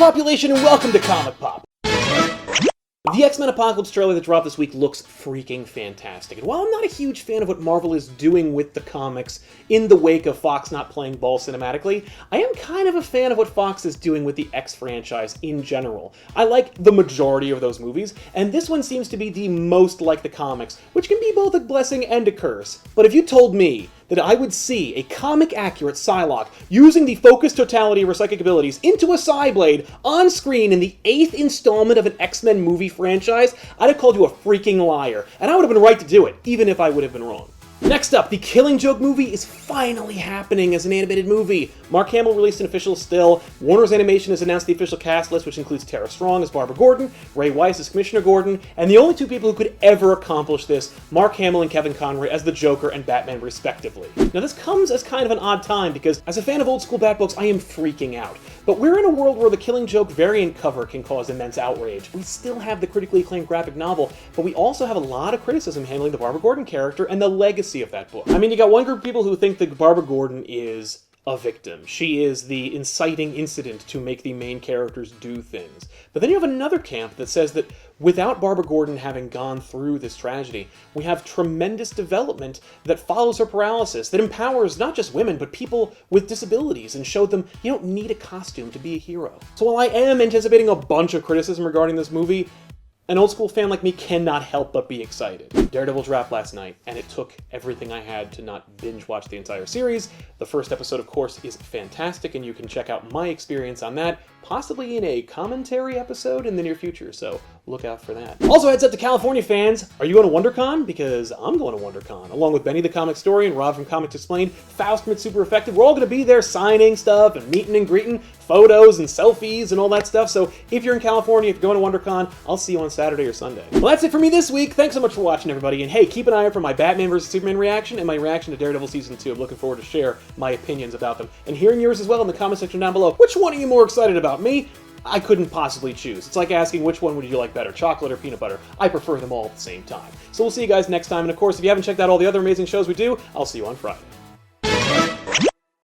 population, and welcome to Comic Pop. The X-Men Apocalypse trailer that dropped this week looks freaking fantastic. And while I'm not a huge fan of what Marvel is doing with the comics in the wake of Fox not playing ball cinematically, I am kind of a fan of what Fox is doing with the X franchise in general. I like the majority of those movies, and this one seems to be the most like the comics, which can be both a blessing and a curse. But if you told me that I would see a comic-accurate Psylocke using the focused totality of her psychic abilities into a Psyblade on screen in the 8th installment of an X-Men movie franchise, I'd have called you a freaking liar, and I would have been right to do it, even if I would have been wrong. Next up, the Killing Joke movie is finally happening as an animated movie. Mark Hamill released an official still, Warner's Animation has announced the official cast list, which includes Tara Strong as Barbara Gordon, Ray Weisz as Commissioner Gordon, and the only two people who could ever accomplish this, Mark Hamill and Kevin Conroy as the Joker and Batman respectively. Now this comes as kind of an odd time, because as a fan of old school Bat books, I am freaking out. But we're in a world where the Killing Joke variant cover can cause immense outrage. We still have the critically acclaimed graphic novel, but we also have a lot of criticism handling the Barbara Gordon character and the legacy of that book. I mean, you got one group of people who think that Barbara Gordon is a victim. She is the inciting incident to make the main characters do things. But then you have another camp that says that without Barbara Gordon having gone through this tragedy, we have tremendous development that follows her paralysis, that empowers not just women, but people with disabilities, and showed them you don't need a costume to be a hero. So while I am anticipating a bunch of criticism regarding this movie, an old school fan like me cannot help but be excited. Daredevil dropped last night, and it took everything I had to not binge watch the entire series. The first episode, of course, is fantastic, and you can check out my experience on that, possibly in a commentary episode in the near future, so look out for that. Also, heads up to California fans, are you going to WonderCon? Because I'm going to WonderCon, along with Benny the Comic Historian, Rob from Comics Explained, Faust from It's Super Effective. We're all going to be there signing stuff and meeting and greeting, photos and selfies and all that stuff, so if you're in California, if you're going to WonderCon, I'll see you on Saturday or Sunday. Well, that's it for me this week. Thanks so much for watching, everybody, and hey, keep an eye out for my Batman vs. Superman reaction and my reaction to Daredevil Season 2. I'm looking forward to share my opinions about them, and hearing yours as well in the comment section down below. Which one are you more excited about? Me? I couldn't possibly choose. It's like asking which one would you like better, chocolate or peanut butter. I prefer them all at the same time. So we'll see you guys next time, and of course, if you haven't checked out all the other amazing shows we do, I'll see you on Friday.